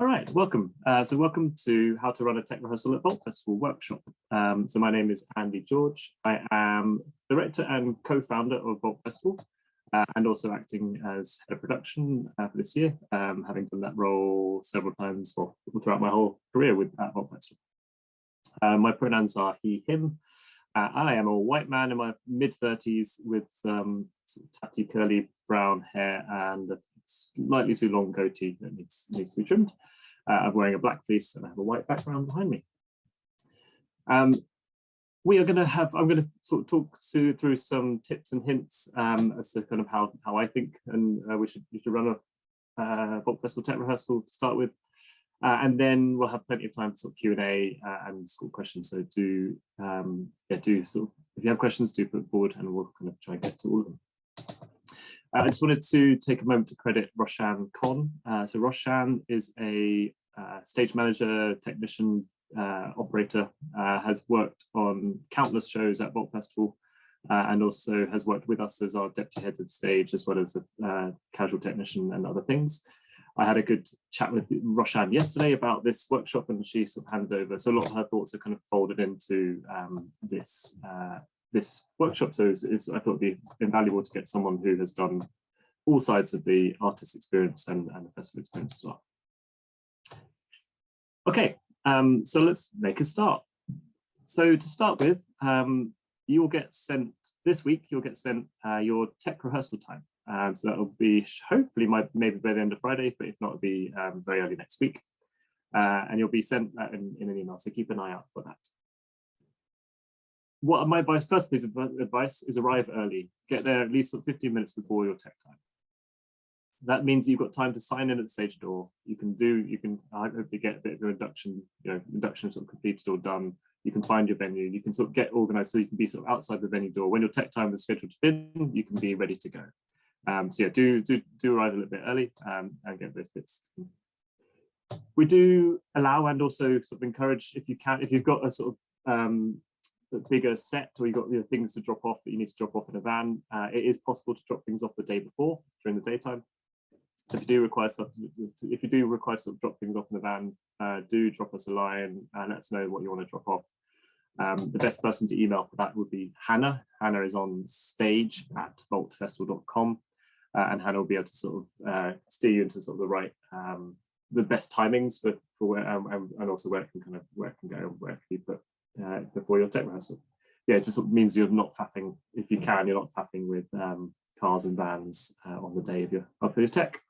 All right, welcome. So welcome to How to Run a Tech Rehearsal at Vault Festival workshop. So my name is Andy George. I am director and co-founder of Vault Festival and also acting as head of production for this year, having done that role several times throughout my whole career at Vault Festival. My pronouns are he, him. I am a white man in my mid-30s with sort of tatty curly brown hair and a slightly too long goatee that needs to be trimmed. I'm wearing a black fleece and I have a white background behind me. I'm going to sort of talk through some tips and hints as to kind of how I think and we should run a Vault Festival Tech Rehearsal to start with. And then we'll have plenty of time for sort of Q&A and school questions. So do sort of, if you have questions, do put forward and we'll kind of try and get to all of them. I just wanted to take a moment to credit Roshan Khan. So Roshan is a stage manager, technician, operator, has worked on countless shows at Vault Festival and also has worked with us as our deputy head of stage as well as a casual technician and other things. I had a good chat with Roshan yesterday about this workshop and she sort of handed over. So a lot of her thoughts are kind of folded into this workshop. So I thought it'd be invaluable to get someone who has done all sides of the artist experience and the festival experience as well. Okay, so let's make a start. So to start with, you'll get sent this week, your tech rehearsal time. So that will be hopefully maybe by the end of Friday, but if not, it'll be very early next week. And you'll be sent that in an email, so keep an eye out for that. What my first piece of advice is arrive early. Get there at least 15 minutes before your tech time. That means you've got time to sign in at the stage door. You can hopefully get a bit of your induction sort of completed or done. You can find your venue. You can sort of get organized so you can be sort of outside the venue door. When your tech time is scheduled to begin, you can be ready to go. So yeah, do arrive a little bit early and get those bits. We do allow and also sort of encourage, if you can, if you've got a sort of a bigger set or you've got things to drop off that you need to drop off in a van, it is possible to drop things off the day before during the daytime. So if you do require to sort of drop things off in the van, do drop us a line and let us know what you want to drop off. The best person to email for that would be Hannah. Hannah is on stage@vaultfestival.com. And Hannah will be able to sort of steer you into sort of the best timings for where and also where it can go and where it can be put before your tech rehearsal. Yeah, it just means you're not faffing, if you can, you're not faffing with cars and vans on the day of your tech.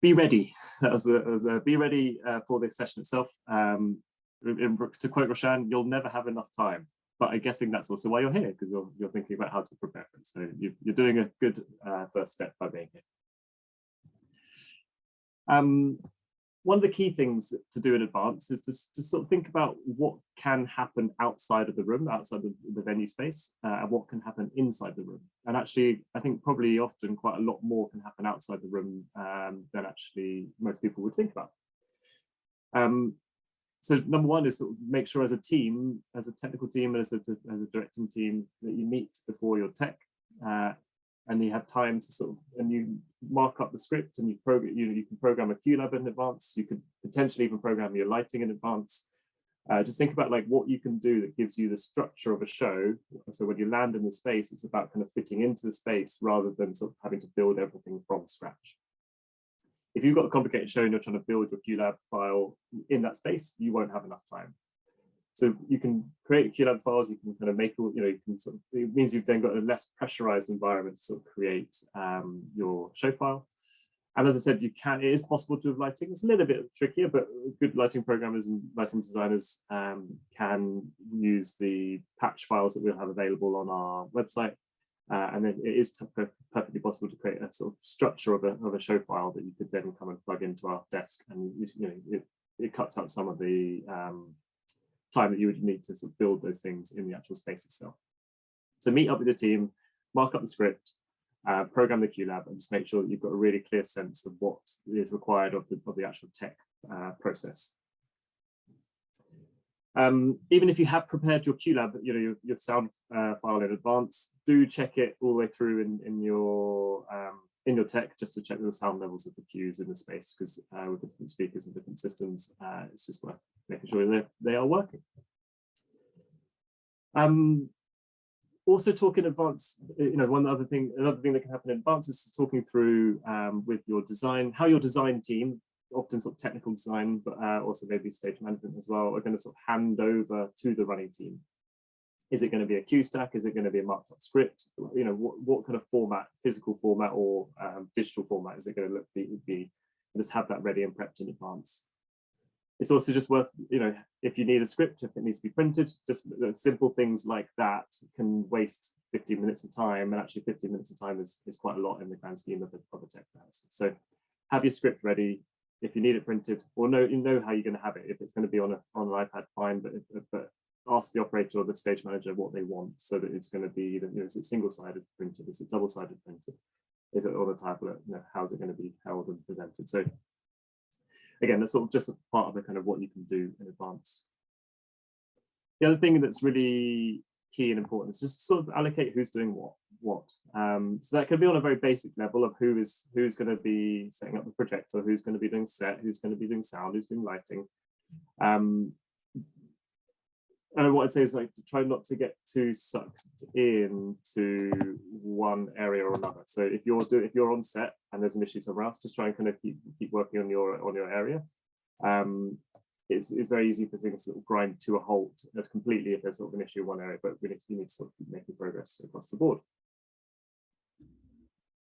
Be ready. Be ready for this session itself. To quote Roshan, you'll never have enough time. But I'm guessing that's also why you're here, because you're thinking about how to prepare for it. So you're doing a good first step by being here. One of the key things to do in advance is to sort of think about what can happen outside of the room, outside the venue space, and what can happen inside the room. And actually, I think probably often quite a lot more can happen outside the room than actually most people would think about. So number one is sort of make sure as a team, as a technical team, as a directing team, that you meet before your tech, and you have time to sort of, and you mark up the script and you can program a QLab in advance. You could potentially even program your lighting in advance. Just think about like what you can do that gives you the structure of a show. So when you land in the space, it's about kind of fitting into the space rather than sort of having to build everything from scratch. If you've got a complicated show and you're trying to build your QLab file in that space, you won't have enough time. So you can create QLab files, you can kind of make, you can sort of, it means you've then got a less pressurized environment to sort of create your show file. And as I said, it is possible to have lighting. It's a little bit trickier, but good lighting programmers and lighting designers can use the patch files that we'll have available on our website. And then it is perfectly possible to create a sort of structure of a show file that you could then come and plug into our desk, and it cuts out some of the time that you would need to sort of build those things in the actual space itself. So meet up with the team, mark up the script, program the QLab, and just make sure that you've got a really clear sense of what is required of the actual tech process. Even if you have prepared your QLab, your sound file in advance, do check it all the way through in in your tech just to check the sound levels of the cues in the space, because with different speakers and different systems, it's just worth making sure they are working. Also talk in advance, another thing that can happen in advance is talking through with your design, how your design team, often sort of technical design, but also maybe stage management as well, are going to sort of hand over to the running team. Is it going to be a cue stack? Is it going to be a marked up script? What kind of format, physical format or digital format is it going to be? Just have that ready and prepped in advance. It's also just worth, if you need a script, if it needs to be printed, just simple things like that can waste 15 minutes of time, and actually 15 minutes of time is quite a lot in the grand scheme of a tech rehearsal. So have your script ready. If you need it printed, or know how you're going to have it. If it's going to be on an iPad, fine, but ask the operator or the stage manager what they want, so that it's going to be either, is it single-sided printed, is it double-sided printed, is it on a tablet, how's it going to be held and presented. So again, that's sort of just a part of the kind of what you can do in advance. The other thing that's really key and important is just sort of allocate who's doing what. So that can be on a very basic level of who's going to be setting up the projector, who's going to be doing set, who's going to be doing sound, who's doing lighting. And what I'd say is to try not to get too sucked into one area or another. So if you're on set and there's an issue somewhere else, just try and kind of keep working on your area. It's very easy for things to sort of grind to a halt completely if there's sort of an issue in one area, but you need to sort of keep making progress across the board.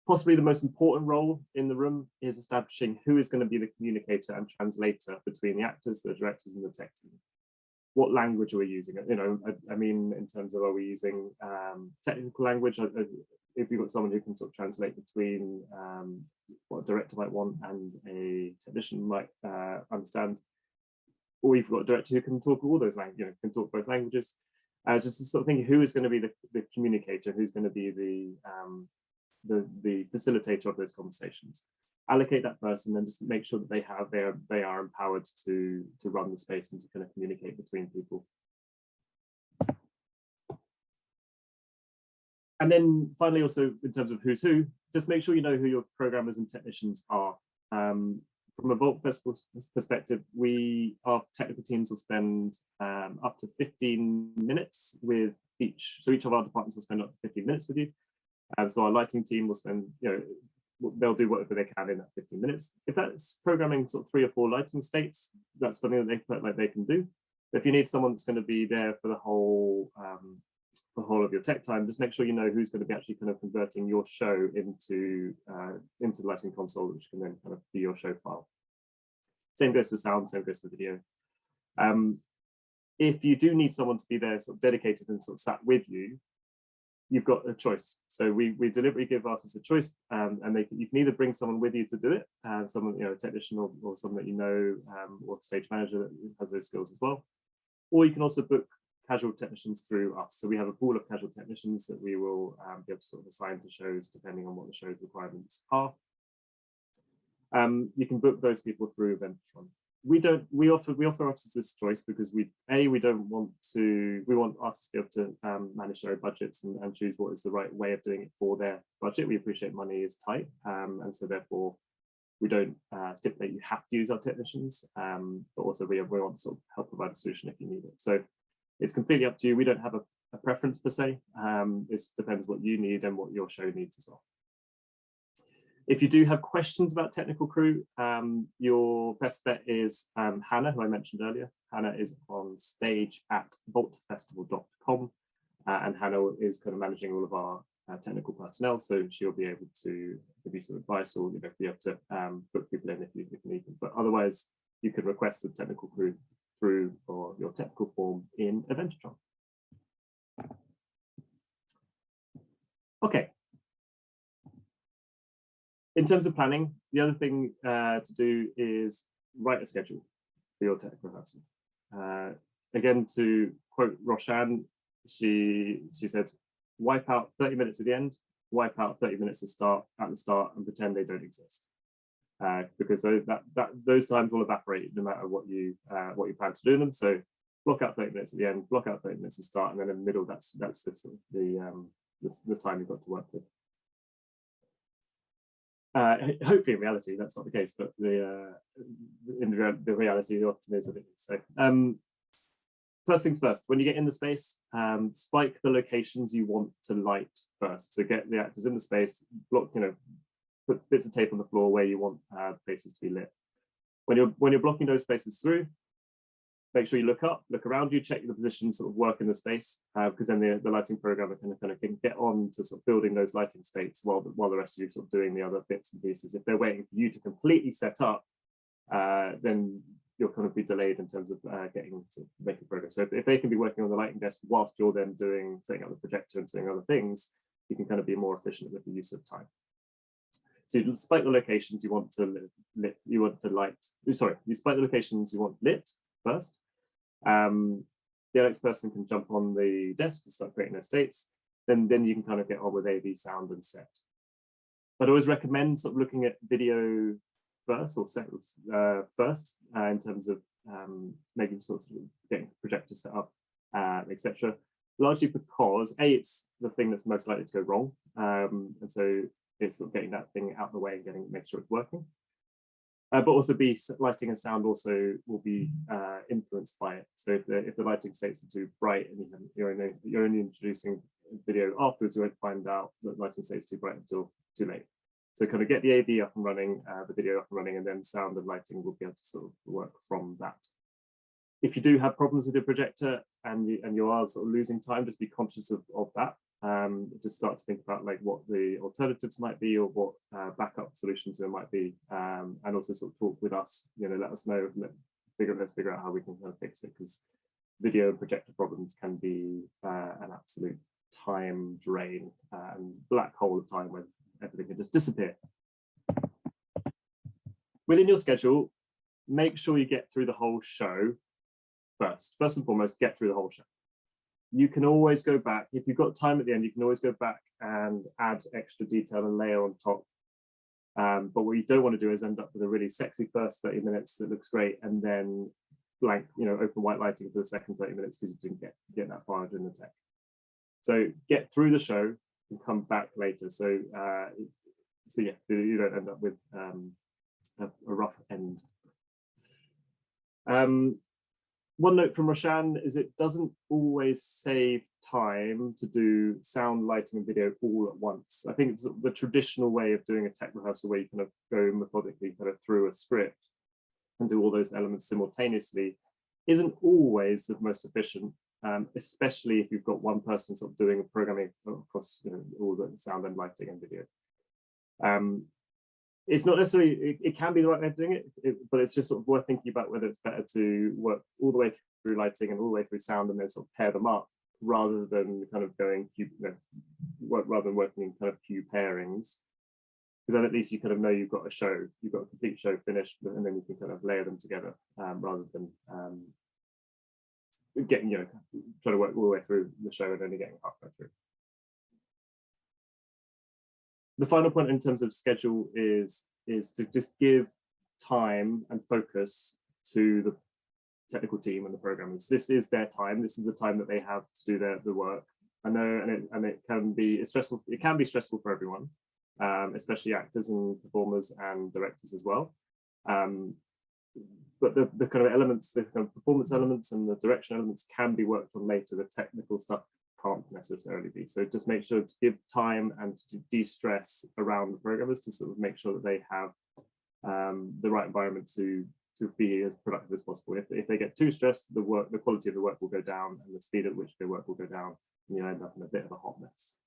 Possibly the most important role in the room is establishing who is going to be the communicator and translator between the actors, the directors, and the tech team. What language are we using? I mean, in terms of, are we using technical language? If you've got someone who can sort of translate between what a director might want and a technician might understand, or you've got a director who can talk all those languages, can talk both languages. Just to sort of think who is going to be the communicator, who's going to be the facilitator of those conversations. Allocate that person and just make sure that they are empowered to run the space and to kind of communicate between people. And then finally, also in terms of who's who, just make sure you know who your programmers and technicians are. From a Vault Festival perspective, our technical teams will spend up to 15 minutes with each. So each of our departments will spend up to 15 minutes with you. So our lighting team will spend, they'll do whatever they can in that 15 minutes. If that's programming sort of 3 or 4 lighting states, that's something that they can do. But if you need someone that's going to be there for the whole of your tech time, just make sure you know who's going to be actually kind of converting your show into the lighting console, which can then kind of be your show file. Same goes for sound, same goes for video. If you do need someone to be there sort of dedicated and sort of sat with you, you've got a choice. So we deliberately give artists a choice, and you can either bring someone with you to do it, someone, a technician or someone that or stage manager that has those skills as well. Or you can also book casual technicians through us. So we have a pool of casual technicians that we will be able to sort of assign to shows depending on what the show's requirements are. You can book those people through Eventron. We offer artists this choice because we want artists to be able to manage their own budgets and choose what is the right way of doing it for their budget. We appreciate money is tight, and so therefore we don't stipulate you have to use our technicians, but also we want to sort of help provide a solution if you need it. So it's completely up to you. We don't have a preference per se. It depends what you need and what your show needs as well. If you do have questions about technical crew, your best bet is Hannah, who I mentioned earlier. Hannah is on stage at vaultfestival.com, and Hannah is kind of managing all of our technical personnel, so she'll be able to give you some advice or be able to book people in if you need them. But otherwise, you can request the technical crew through or your technical form in Eventron. Okay. In terms of planning, the other thing to do is write a schedule for your tech rehearsal. Again, to quote Roshan, she said, wipe out 30 minutes at the end, wipe out 30 minutes at the start and pretend they don't exist. Because those times will evaporate no matter what you plan to do in them. So block out 30 minutes at the end, block out 30 minutes at the start, and then in the middle, that's the time you've got to work with. hopefully in reality that's not the case, but in the reality it often is that it is. So first things first, when you get in the space, spike the locations you want to light first. So get the actors in the space, block, put bits of tape on the floor where you want places to be lit. When you're blocking those places through, make sure you look up, look around you, check the positions sort of work in the space, because then the lighting programmer can get on to sort of building those lighting states while the rest of you sort of doing the other bits and pieces. If they're waiting for you to completely set up, then you'll kind of be delayed in terms of making progress. So if they can be working on the lighting desk whilst you're then setting up the projector and doing other things, you can kind of be more efficient with the use of time. So you spike the locations you want to you spike the locations you want lit first. The next person can jump on the desk and start creating their states. Then you can kind of get on with AV, sound, and set. I'd always recommend sort of looking at video first, or set first, in terms of making sort of getting projector set up, etc. Largely because it's the thing that's most likely to go wrong, and so it's sort of getting that thing out of the way and make sure it's working. But also lighting and sound also will be influenced by it. So if the lighting states are too bright and you're only introducing video afterwards, you won't find out that lighting states too bright until too late. So kind of get the AV up and running, the video up and running, and then sound and lighting will be able to sort of work from that. If you do have problems with your projector and you are sort of losing time, just be conscious of that. Just start to think about like what the alternatives might be, or what backup solutions there might be, and also sort of talk with us. Let us know. Let's figure out how we can kind of fix it, because video and projector problems can be an absolute time drain and black hole of time when everything can just disappear. Within your schedule, make sure you get through the whole show first. First and foremost, get through the whole show. You can always go back, if you've got time at the end, you can always go back and add extra detail and layer on top. But what you don't want to do is end up with a really sexy first 30 minutes that looks great, and then blank, open white lighting for the second 30 minutes because you didn't get that far in the tech. So get through the show and come back later. So yeah, you don't end up with a rough end. One note from Roshan is it doesn't always save time to do sound, lighting, and video all at once. I think it's the traditional way of doing a tech rehearsal, where you kind of go methodically kind of through a script and do all those elements simultaneously, isn't always the most efficient, especially if you've got one person sort of doing programming across all the sound and lighting and video. It's not necessarily, it can be the right way of doing it, but it's just sort of worth thinking about whether it's better to work all the way through lighting and all the way through sound and then sort of pair them up, rather than kind of going rather than working in kind of few pairings, because then at least you kind of know you've got a complete show finished, and then you can kind of layer them together, rather than getting trying to work all the way through the show and only getting halfway through. The final point in terms of schedule is to just give time and focus to the technical team and the programmers. This is their time. This is the time that they have to do the work. I know, and it can be stressful. It can be stressful for everyone, especially actors and performers and directors as well. But the kind of elements, the kind of performance elements and the direction elements can be worked on later. The technical stuff can't necessarily be. So just make sure to give time and to de-stress around the programmers to sort of make sure that they have the right environment to be as productive as possible. If they get too stressed, the quality of the work will go down, and the speed at which their work will go down, and you end up in a bit of a hot mess.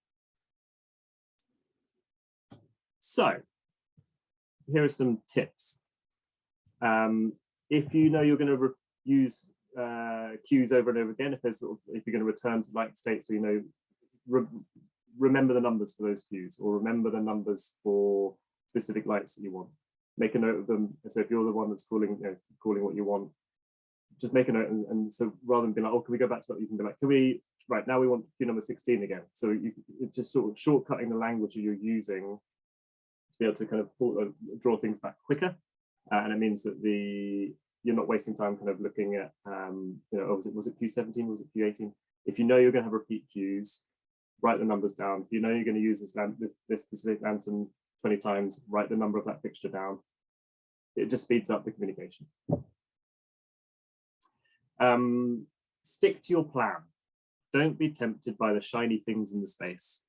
So here are some tips. If you know you're going to use cues over and over again, if you're going to return to light states, so remember the numbers for those cues, or remember the numbers for specific lights that you want. Make a note of them. So if you're the one that's calling what you want, just make a note, and so rather than being like, oh, can we go back to that, you can be like, right now we want cue number 16 again. So it's just sort of shortcutting the language that you're using to be able to kind of draw things back quicker, and it means that you're not wasting time kind of looking at, was it Q17, was it Q18? If you know you're going to have repeat cues, write the numbers down. If you know you're going to use this specific lantern 20 times, write the number of that fixture down. It just speeds up the communication. Stick to your plan. Don't be tempted by the shiny things in the space.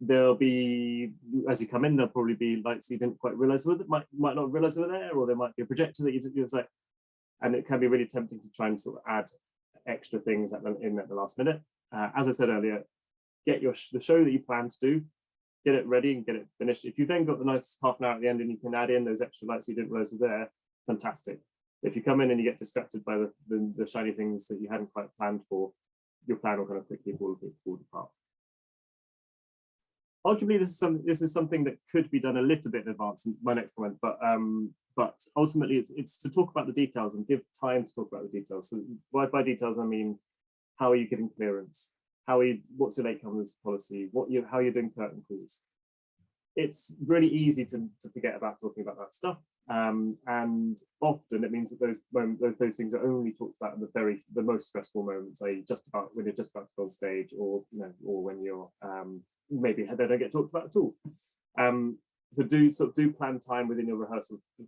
There'll be, as you come in, there'll probably be lights you didn't quite realize were, might not realize were there, or there might be a projector that you was like, and it can be really tempting to try and sort of add extra things in at the last minute. As I said earlier, get the show that you plan to do, get it ready and get it finished. If you then got the nice half an hour at the end and you can add in those extra lights you didn't realize were there, fantastic. If you come in and you get distracted by the shiny things that you hadn't quite planned for, your plan will kind of quickly fall apart. Arguably, this is something that could be done a little bit in advance in my next comment, but ultimately it's to talk about the details and give time to talk about the details. So by details, I mean, how are you giving clearance? What's your late comers policy? How are you doing curtain calls? It's really easy to forget about talking about that stuff. And often it means that those things are only talked about in the most stressful moments, i.e. when you're just about to go on stage, or or when you're maybe they don't get talked about at all. So do plan time within your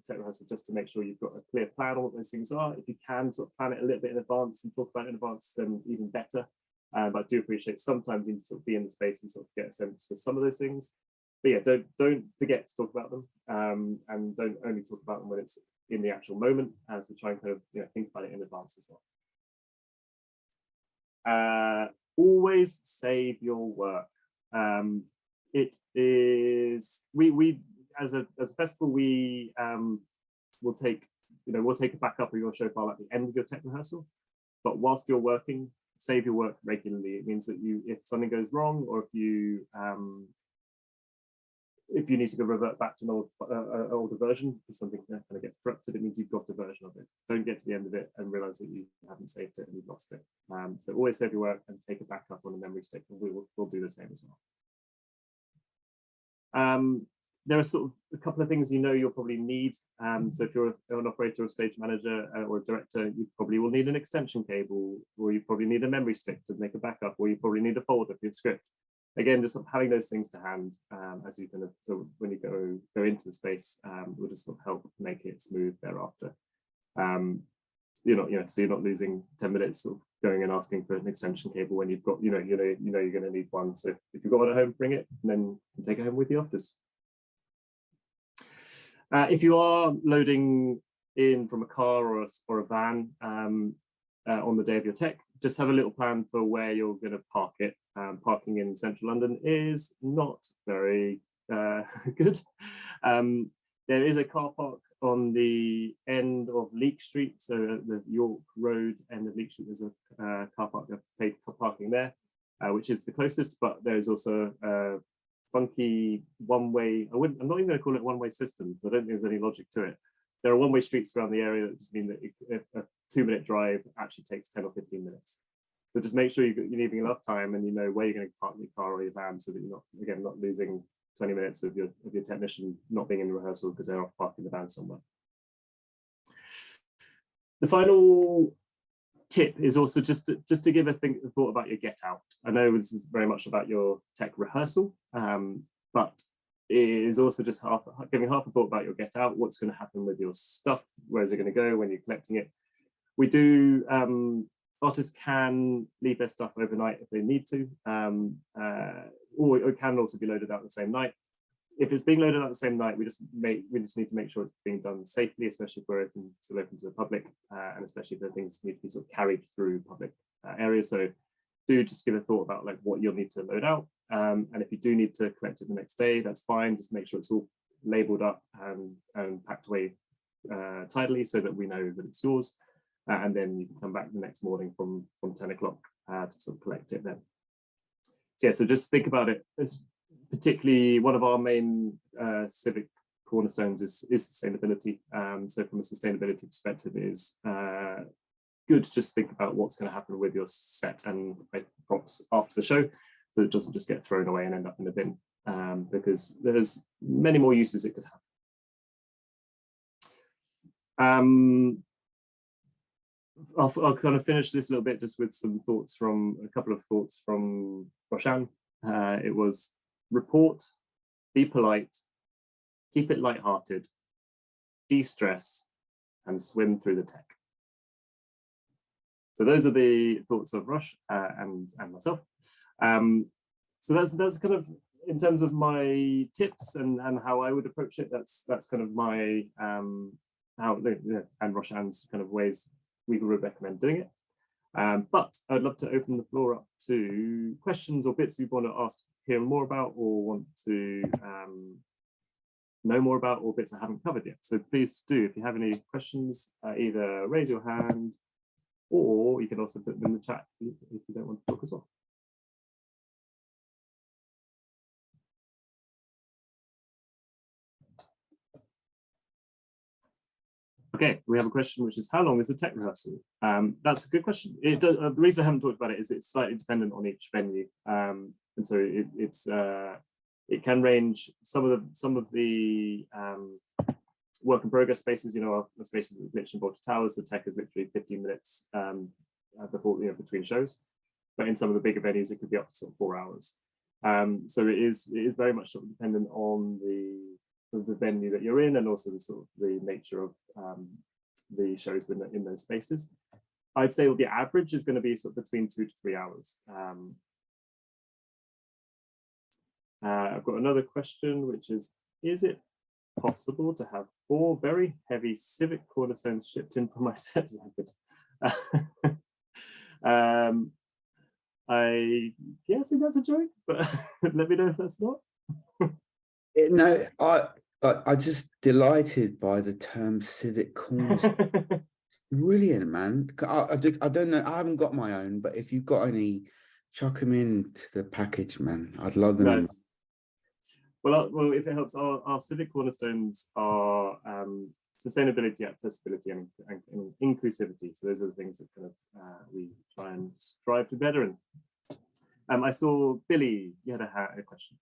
tech rehearsal, just to make sure you've got a clear plan on what those things are. If you can sort of plan it a little bit in advance and talk about it in advance, then even better. But I do appreciate sometimes you need to sort of be in the space and sort of get a sense for some of those things. But yeah, don't forget to talk about them, and don't only talk about them when it's in the actual moment. And so try and kind of think about it in advance as well. Always save your work. It is we as a festival will take a backup of your show file at the end of your tech rehearsal. But whilst you're working, save your work regularly. It means that if something goes wrong, or if you need to go revert back to an older version because something kind of gets corrupted, it means you've got a version of it. Don't get to the end of it and realize that you haven't saved it and you've lost it. So always save your work and take a backup on a memory stick, and we'll do the same as well. There are sort of a couple of things you'll probably need. So if you're an operator or stage manager or a director, you probably will need an extension cable, or you probably need a memory stick to make a backup, or you probably need a folder for your script. Again, just sort of having those things to hand as you kind of, so when you go into the space, will just sort of help make it smooth thereafter. So you're not losing 10 minutes sort of going and asking for an extension cable when you've got, you're going to need one. So if you've got one at home, bring it, and then you can take it home with you afterwards. If you are loading in from a car or a van on the day of your tech, just have a little plan for where you're going to park it. Parking in central London is not very good. There is a car park on the end of Leek Street, so the York Road end of Leek Street. There's a car park, paid parking there, which is the closest, but there's also a funky one-way, I'm not even going to call it one-way system, because I don't think there's any logic to it. There are one-way streets around the area that just mean that a 2-minute drive actually takes 10 or 15 minutes. So just make sure you're leaving enough time and you know where you're going to park your car or your van, so that you're not losing 20 minutes of your technician not being in the rehearsal because they're off parking the van somewhere. The final tip is also just to give a thought about your get out. I know this is very much about your tech rehearsal, but it is also just giving half a thought about your get out. What's going to happen with your stuff? Where is it going to go when you're collecting it? We do. Artists can leave their stuff overnight if they need to, or it can also be loaded out the same night. If it's being loaded out the same night, we just need to make sure it's being done safely, especially if we're open to the public, and especially if the things need to be sort of carried through public areas. So do just give a thought about like what you'll need to load out, and if you do need to collect it the next day, that's fine. Just make sure it's all labeled up and packed away tidily so that we know that it's yours. And then you can come back the next morning from 10 o'clock to sort of collect it then. So yeah, so just think about it as particularly one of our main civic cornerstones is sustainability. So from a sustainability perspective, it is good to just think about what's going to happen with your set and props after the show, so it doesn't just get thrown away and end up in the bin, because there's many more uses it could have. I'll kind of finish this a little bit just with a couple of thoughts from Roshan. It was report, be polite, keep it lighthearted, de-stress, and swim through the tech. So those are the thoughts of Rush and myself. So that's kind of, in terms of my tips and how I would approach it, that's kind of my how, and Rush Ann's kind of ways we would recommend doing it. But I'd love to open the floor up to questions or bits you want to ask, hear more about, or want to know more about, or bits I haven't covered yet. So please do, if you have any questions, either raise your hand, or you can also put them in the chat if you don't want to talk as well. Okay, we have a question which is, how long is a tech rehearsal? That's a good question. It does, the reason I haven't talked about it is it's slightly dependent on each venue, and so it can range. Some of the work in progress spaces, the spaces at Glitch and Bolter Towers, the tech is literally 15 minutes before, between shows. But in some of the bigger venues, it could be up to sort of 4 hours. So it is very much sort of dependent on the venue that you're in, and also the sort of the nature of the shows in those spaces. I'd say the average is going to be sort of between 2 to 3 hours. I've got another question, which is it possible to have 4 very heavy civic cornerstones shipped in for my sets like this? I guess that's a joke, but let me know if that's not. No, I'm just delighted by the term civic cornerstone. Brilliant, man. I don't know, I haven't got my own, but if you've got any, chuck them into the package, man. I'd love them. Nice. Well, if it helps, our civic cornerstones are sustainability, accessibility, and inclusivity. So those are the things that kind of we try and strive to better. And I saw Billy, you had a question.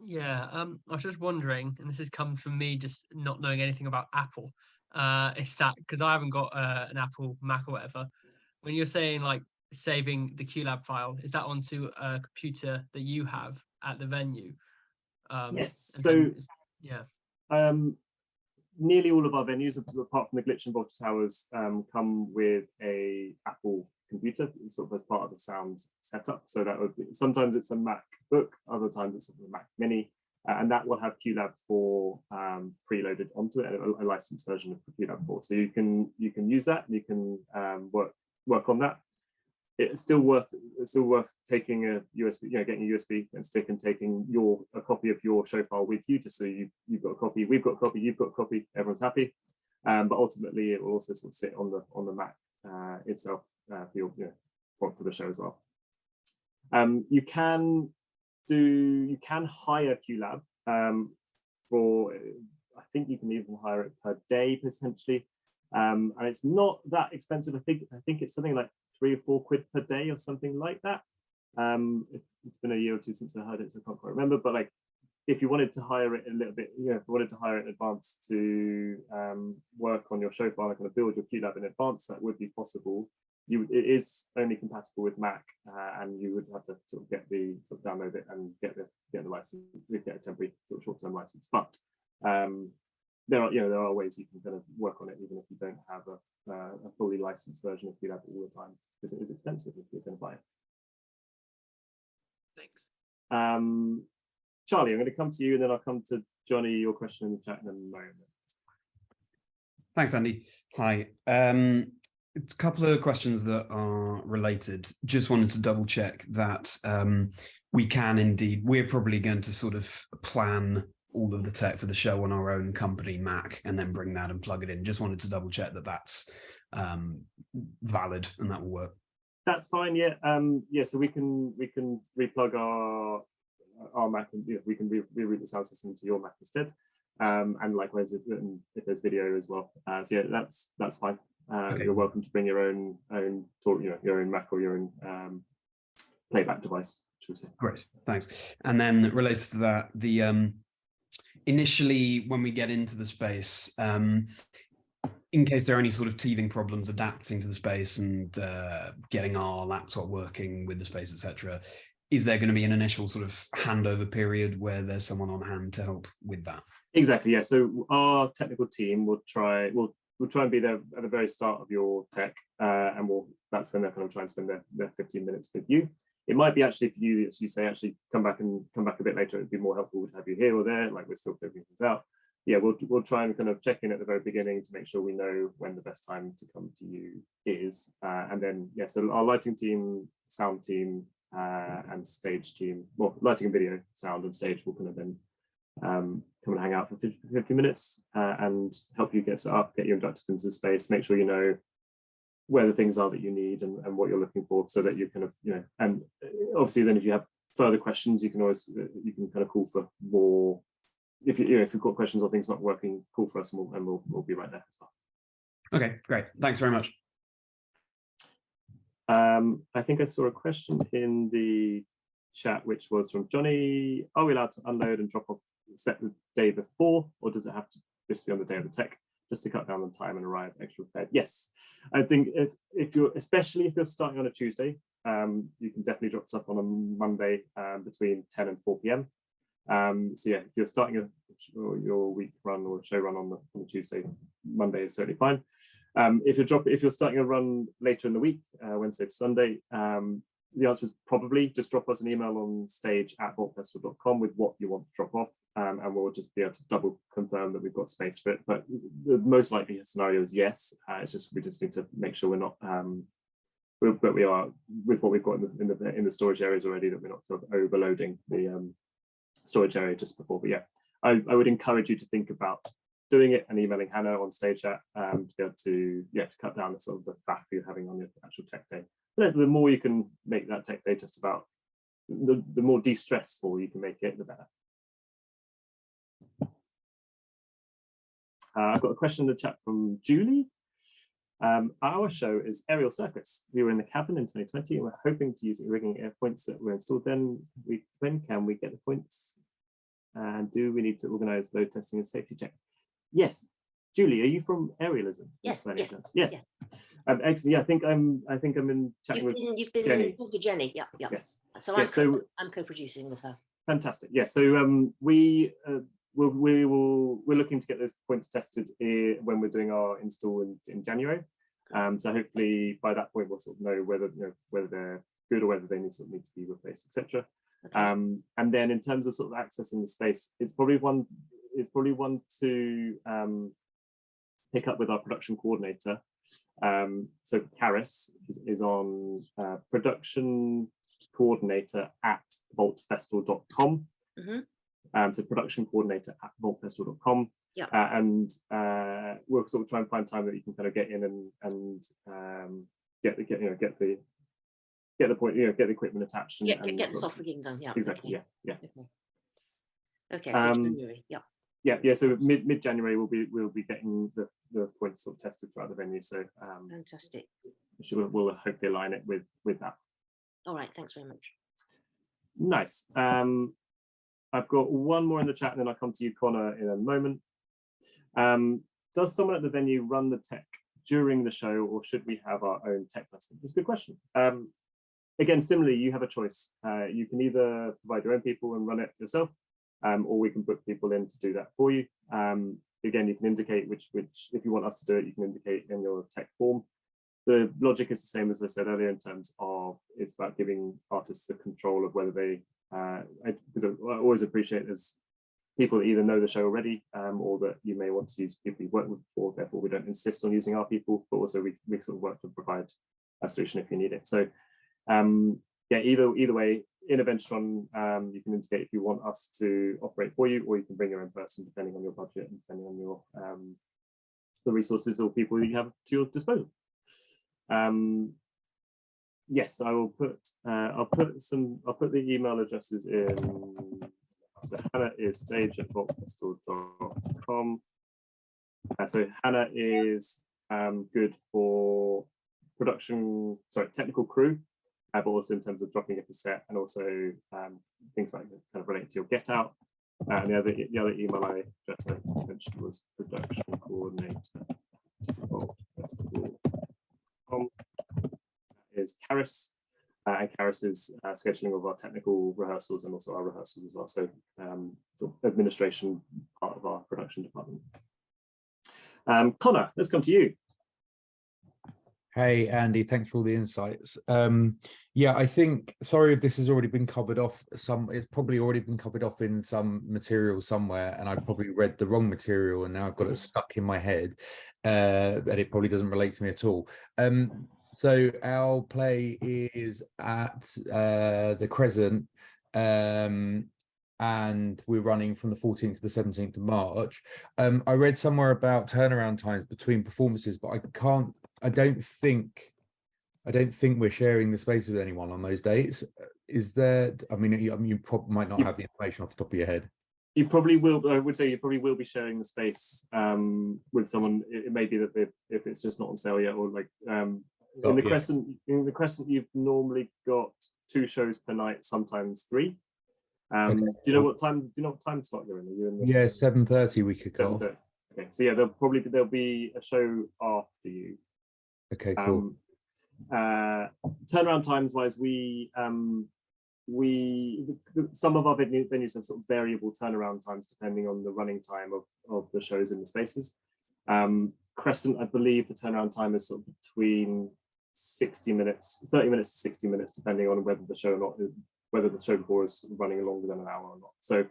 Yeah, I was just wondering, and this has come from me just not knowing anything about Apple. It's that because I haven't got an Apple Mac or whatever. When you're saying like saving the QLab file, is that onto a computer that you have at the venue? Yes. So yeah. Nearly all of our venues, apart from the Glitch and Bolter Towers, come with a Apple computer, sort of as part of the sound setup. So that would be, sometimes it's a MacBook, other times it's a Mac Mini, and that will have QLab 4 preloaded onto it, a licensed version of QLab 4. So you can use that, and you can work on that. It's still worth taking a USB, getting a USB and stick and taking a copy of your show file with you, just so you've got a copy, we've got a copy, you've got a copy, everyone's happy. But ultimately, it will also sort of sit on the Mac itself for the show as well. You can hire QLab for, I think you can even hire it per day potentially, and it's not that expensive. I think it's something like 3 or 4 quid per day or something like that. It's been a year or two since I heard it, so I can't quite remember. But like, if you wanted to hire it a little bit, if you wanted to hire it in advance to work on your show file and kind of build your QLab in advance, that would be possible. It is only compatible with Mac, and you would have to sort of download it and get the license, get a temporary sort of short-term license. But there are ways you can kind of work on it even if you don't have a fully licensed version of QLab all the time, because it is expensive if you're going to buy it. Thanks. Charlie, I'm going to come to you, and then I'll come to Johnny, your question in the chat in a moment. Thanks, Andy. Hi. It's a couple of questions that are related. Just wanted to double check that we're probably going to sort of plan all of the tech for the show on our own company Mac and then bring that and plug it in. Just wanted to double check that that's valid and that will work. That's fine, yeah. So we can replug our Mac, and we can reroute the sound system to your Mac instead. And likewise, if there's video as well. So yeah, that's fine. Okay. You're welcome to bring your own your own Mac or your own playback device, should we say. Great, thanks. And then related to that, the initially when we get into the space, in case there are any sort of teething problems adapting to the space and getting our laptop working with the space, etc., is there going to be an initial sort of handover period where there's someone on hand to help with that? Exactly, yeah. So our technical team will try and be there at the very start of your tech, and that's when they're kind of trying to spend their 15 minutes with you. It might be actually, if you, as you say, actually come back a bit later, it'd be more helpful to have you here or there, like we're still figuring things out. Yeah, we'll try and kind of check in at the very beginning to make sure we know when the best time to come to you is. And then, yeah, so our lighting team, sound team, and stage team, well, lighting and video, sound and stage will kind of then come and hang out for 50 minutes and help you get set up, get you inducted into the space, make sure you know where the things are that you need and what you're looking for, so that you kind of, and obviously then if you have further questions, you can kind of call for more. If you've got questions or things not working, call for us and we'll be right there as well. Okay, great. Thanks very much. I think I saw a question in the chat, which was from Johnny. Are we allowed to unload and drop off set the day before, or does it have to just be on the day of the tech, just to cut down on time and arrive extra prepared? Yes, I think especially if you're starting on a Tuesday, you can definitely drop stuff on a Monday between 10 and 4 p.m. So yeah, if you're starting your week run or show run on the Tuesday, Monday is totally fine. If you're starting a run later in the week, Wednesday to Sunday, the answer is probably just drop us an email on stage@vaultfestival.com with what you want to drop off, and we'll just be able to double confirm that we've got space for it. But the most likely scenario is yes. It's just we just need to make sure we're not, but we are with what we've got in the storage areas already, that we're not sort of overloading the storage area just before. But yeah, I would encourage you to think about doing it and emailing Hannah on stage chat to be able to cut down the sort of the faff you're having on your actual tech day. The more you can make that tech day just about, the more de-stressful you can make it, the better. I've got a question in the chat from Julie. Our show is Aerial Circus. We were in the cabin in 2020 and we're hoping to use rigging air points that were installed then. When can we get the points? And do we need to organise load testing and safety check? Yes. Julie, are you from aerialism? Yes. Excellent. Yeah, I think I'm in chatting with You've been Jenny. talking to Jenny. Yeah. Yes. So I'm co-producing with her. Fantastic. Yeah. So we're looking to get those points tested when we're doing our install in January. So hopefully by that point we'll sort of know whether they're good or whether they need to be replaced, etc. Okay. And then in terms of sort of accessing the space, it's probably one to pick up with our production coordinator. So Karis is on production coordinator at vaultfestival.com. Mm-hmm. So production coordinator at vaultfestival.com. Yeah. And we'll sort of try and find time that you can kind of get in and get the equipment attached and get the soft rigging done. Yeah. Exactly. Okay. Yeah. Okay. So January. Yeah. Yeah. So mid January we'll be getting the points sort of tested throughout the venue. So fantastic. We'll hopefully align it with that. All right. Thanks very much. Nice. I've got one more in the chat, and then I'll come to you, Connor, in a moment. Does someone at the venue run the tech during the show, or should we have our own tech person? It's a good question. Again, similarly, you have a choice. You can either provide your own people and run it yourself, or we can book people in to do that for you. Again, you can indicate which, if you want us to do it, you can indicate in your tech form. The logic is the same as I said earlier in terms of it's about giving artists the control of whether they, because I always appreciate there's people that either know the show already or that you may want to use people you've worked with before, therefore we don't insist on using our people, but also we sort of work to provide a solution if you need it. So yeah, either way, in Eventron, you can indicate if you want us to operate for you, or you can bring your own person depending on your budget and depending on your the resources or people you have to your disposal. Yes, I will put I'll put the email addresses in. So Hannah is stage@vaultfestival.com. So Hannah is good for technical crew, but also in terms of dropping off a set, and also things like kind of related to your get out. And the other email I just mentioned was production coordinator at vaultfestival.com. Is Karis. and Karis's scheduling of our technical rehearsals and also our rehearsals as well. So sort of administration part of our production department. Connor, let's come to you. Hey, Andy, thanks for all the insights. Yeah, I think, sorry if this has already been covered off, it's probably already been covered off in some material somewhere, and I probably read the wrong material and now I've got it stuck in my head, and it probably doesn't relate to me at all. So our play is at the Crescent, and we're running from the 14th to the 17th of March. I read somewhere about turnaround times between performances, but I don't think we're sharing the space with anyone on those dates. Is there? I mean, you probably might not have the information off the top of your head. You probably will. I would say you probably will be sharing the space with someone. It may be that if it's just not on sale yet, or like in the Crescent. In the Crescent, you've normally got 2 shows per night, sometimes 3. Okay. Do you know what time? Do you know what time slot you're in? Are you in the, 7:30 we could go. Okay, so yeah, there'll be a show after you. Okay, cool. Turnaround times wise, some of our venues have sort of variable turnaround times depending on the running time of the shows in the spaces. Crescent, I believe the turnaround time is sort of between 30 minutes to 60 minutes, depending on whether the show before is running longer than an hour or not. So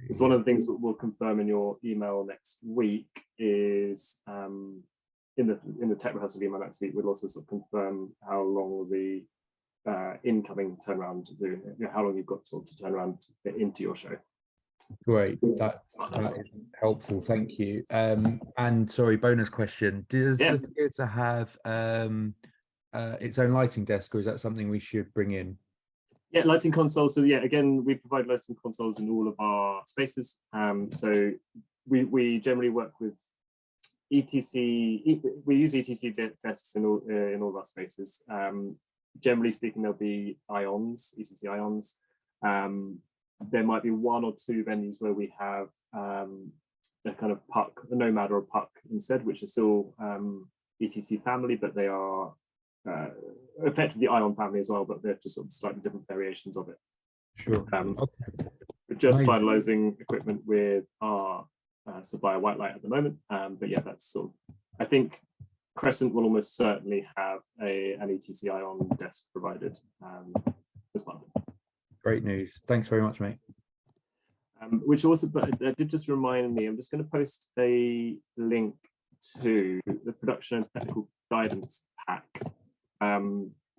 it's one of the things that we'll confirm in your email next week is in the tech rehearsal email next week, we'll also sort of confirm how long the incoming turnaround, how long you've got sort of to turn around into your show. Great, that is helpful, thank you. And sorry, bonus question: does the theatre have its own lighting desk, or is that something we should bring in? Yeah, lighting consoles. So yeah, again, we provide lighting consoles in all of our spaces. So we generally work with ETC. We use ETC desks in all of our spaces. Generally speaking, there'll be ETC ions. There might be 1 or 2 venues where we have a kind of puck, a Nomad or a puck instead, which are still ETC family, but they are effectively ion family as well, but they're just sort of slightly different variations of it. Sure. We're just finalizing equipment with our supplier White Light at the moment, but yeah, that's sort of, I think Crescent will almost certainly have an ETC ion desk provided as well. Great news. Thanks very much, mate. Which also, but it did just remind me, I'm just going to post a link to the production and technical guidance pack.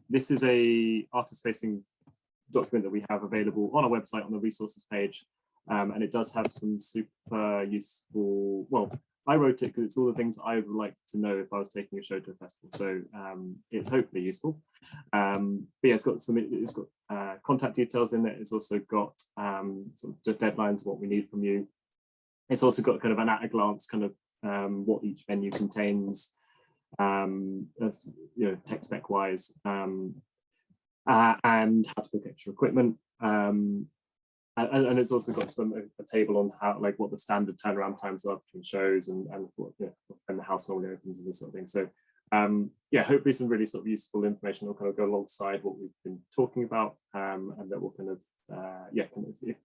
This is a artist-facing document that we have available on our website on the resources page, and it does have some super useful, well, I wrote it because it's all the things I would like to know if I was taking a show to a festival, so it's hopefully useful. But yeah, it's got contact details in it. It's also got sort of deadlines of what we need from you. It's also got kind of an at-a-glance kind of what each venue contains, as you know, tech spec wise, and how to book extra equipment. And it's also got a table on how, like, what the standard turnaround times are between shows and what, you know, when the house normally opens and this sort of thing. So yeah, hopefully some really sort of useful information will kind of go alongside what we've been talking about, and that will kind of yeah, kind of if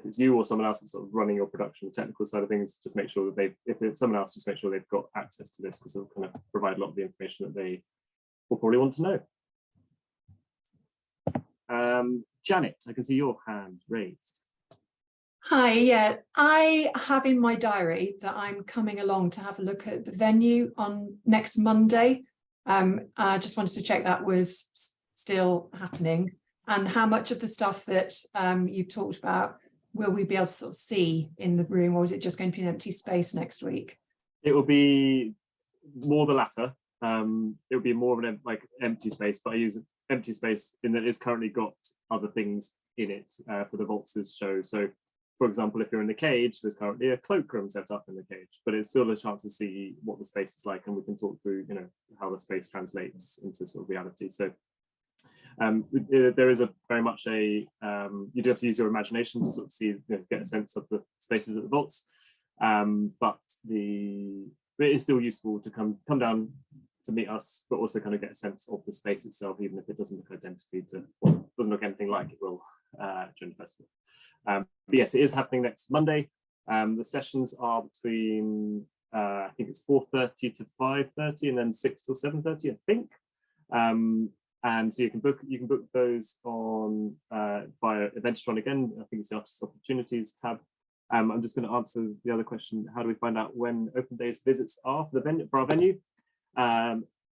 it's you or someone else that's sort of running your production, the technical side of things, just make sure that if it's someone else, just make sure they've got access to this, because it'll kind of provide a lot of the information that they will probably want to know. Janet, I can see your hand raised. Hi, yeah, I have in my diary that I'm coming along to have a look at the venue on next Monday. I just wanted to check that was still happening, and how much of the stuff that you've talked about will we be able to sort of see in the room, or is it just going to be an empty space next week? It will be more the latter. It will be more of an empty space, but I use empty space in that it's currently got other things in it for the Waltzes show. So, for example, if you're in the cage, there's currently a cloakroom set up in the cage, but it's still a chance to see what the space is like, and we can talk through, you know, how the space translates into sort of reality. So there is a very much a you do have to use your imagination to sort of see, you know, get a sense of the spaces at the vaults, but it is still useful to come down to meet us, but also kind of get a sense of the space itself, even if it doesn't look identically to, or doesn't look anything like it will during the festival. But yes, it is happening next Monday. The sessions are between I think it's 4:30 to 5:30, and then 6 till 7:30, I think. And so you can book those on via Eventstron again. I think it's the Artists Opportunities tab. I'm just going to answer the other question: how do we find out when open days visits are for the venue, for our venue?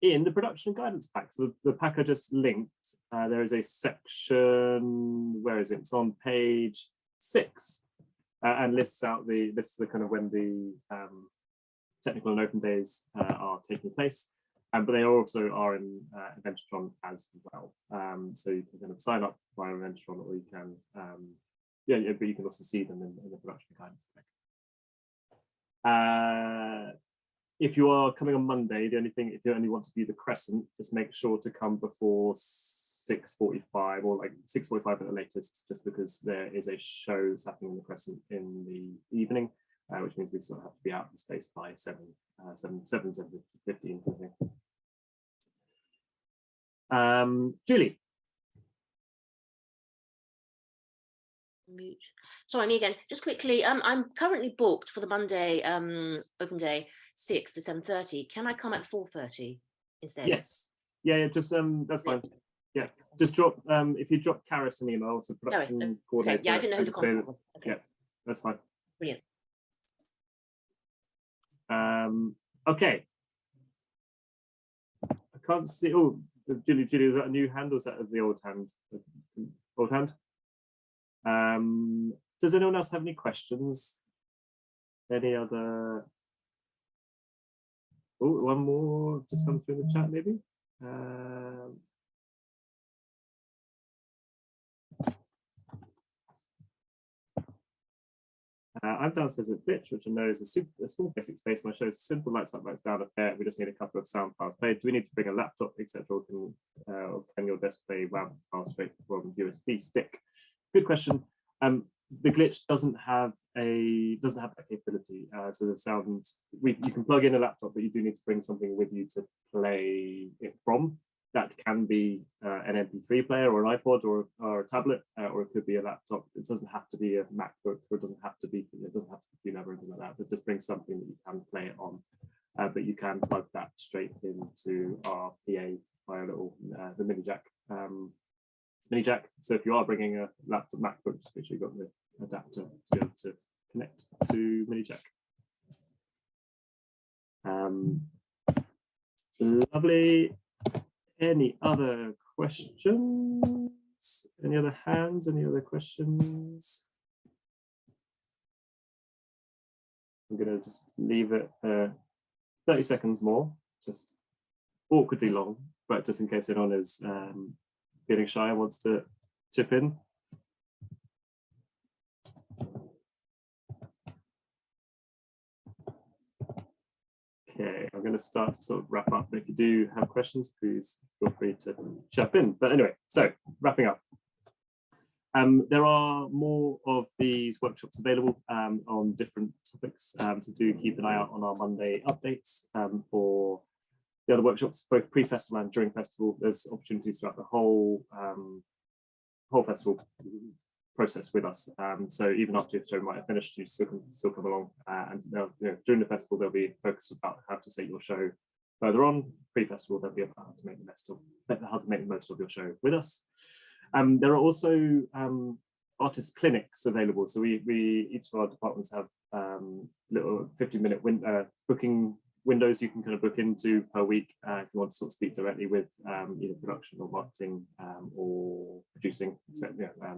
In the production guidance pack. So the pack I just linked, there is a section. Where is it? It's on page 6, and lists the kind of when the technical and open days are taking place. But they also are in Eventstron as well. So you can kind of sign up via Eventstron, or you can, but you can also see them in the production guidance pack. If you are coming on Monday, the only thing, if you only want to view the Crescent, just make sure to come before 6:45 or like 6:45 at the latest, just because there is a show that's happening in the Crescent in the evening, which means we sort of have to be out in space by 7:15, I think. Julie. Mute. Sorry, me again. Just quickly, I'm currently booked for the Monday open day 6 to 7:30. Can I come at 4:30 instead? Yes. Yeah, just that's fine. Yeah, just drop if you drop Karis an email, so production coordinator. Okay. Yeah, I didn't know who the contact was. Okay. Yeah, that's fine. Brilliant. Okay. I can't see. Oh, Julie, is that a new hand or is that the old hand? Old hand. Does anyone else have any questions? Any other? Oh, one more just come through the chat, maybe. I'm downstairs at Bitch, which I know is a small basic space. My show is simple lights up, lights down affair. We just need a couple of sound files played. Do we need to bring a laptop, etc., or can your desk play WAV file straight from USB stick? Good question. The glitch doesn't have that capability. So the sound, you can plug in a laptop, but you do need to bring something with you to play it from. That can be an MP3 player or an iPod or a tablet, or it could be a laptop. It doesn't have to be a MacBook, or it doesn't have to be QNAP or anything like that. But just bring something that you can play it on. But you can plug that straight into our PA via the mini jack. So if you are bringing a laptop, MacBook, just make sure you've got the adapter to be able to connect to mini jack. Lovely. Any other questions? Any other hands? Any other questions? I'm going to just leave it 30 seconds more, just awkwardly long, but just in case anyone is feeling shy and wants to chip in. Okay, I'm going to start to sort of wrap up. If you do have questions, please feel free to chip in. But anyway, so wrapping up. There are more of these workshops available on different topics, so do keep an eye out on our Monday updates for the other workshops, both pre-festival and during festival. There's opportunities throughout the whole festival process with us. So even after your show might have finished, you still come along, and during the festival there'll be focus about how to take your show further on. Pre-festival there'll be about how to make the most of your show with us. There are also artist clinics available. So we each of our departments have little 15-minute booking windows you can kind of book into per week if you want to sort of speak directly with either production or marketing or producing, etc. A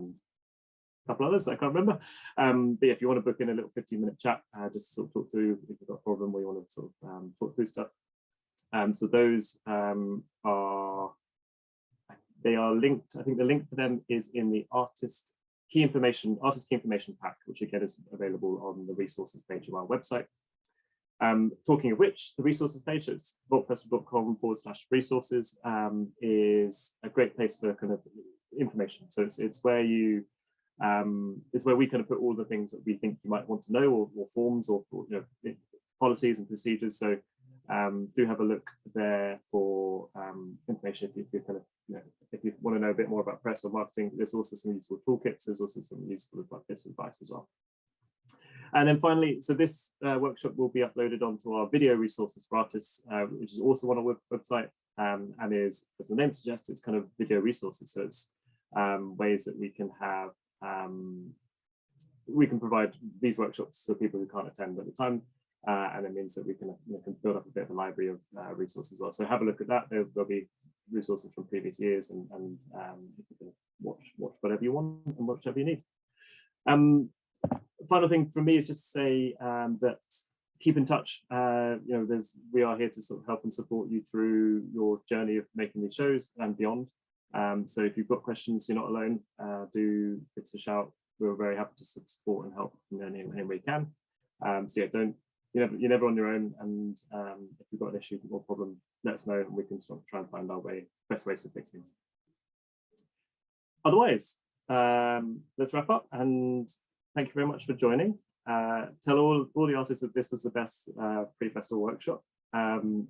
couple others I can't remember. But yeah, if you want to book in a little 15-minute chat, just to sort of talk through if you've got a problem or you want to sort of talk through stuff. So those they are linked. I think the link for them is in the artist key information pack, which again is available on the resources page of our website. Talking of which, the resources page, it's vaultfestival.com/resources, is a great place for kind of information. So it's where you it's where we kind of put all the things that we think you might want to know, or forms, or policies and procedures. So Do have a look there for information if you kind of, if you want to know a bit more about press or marketing. There's also some useful toolkits. There's also some useful bits of advice as well. And then finally, so this workshop will be uploaded onto our video resources for artists, which is also on our website, and is, as the name suggests, it's kind of video resources. So it's ways that we can have, we can provide these workshops to people who can't attend at the time, and it means that we can, can build up a bit of a library of resources as well. So have a look at that. There'll be resources from previous years, and you can watch whatever you want and watch whatever you need. Final thing from me is just to say that keep in touch. We are here to sort of help and support you through your journey of making these shows and beyond. So if you've got questions, you're not alone. Do give us a shout. We're very happy to support and help in any way we can. So yeah, you're never on your own. And if you've got an issue or problem, let us know, and we can sort of try and find our best ways to fix things. Otherwise, let's wrap up, and thank you very much for joining. Tell all the artists that this was the best pre-festival workshop, and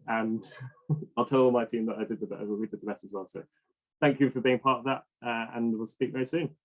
I'll tell all my team that we did the best as well. So thank you for being part of that, and we'll speak very soon.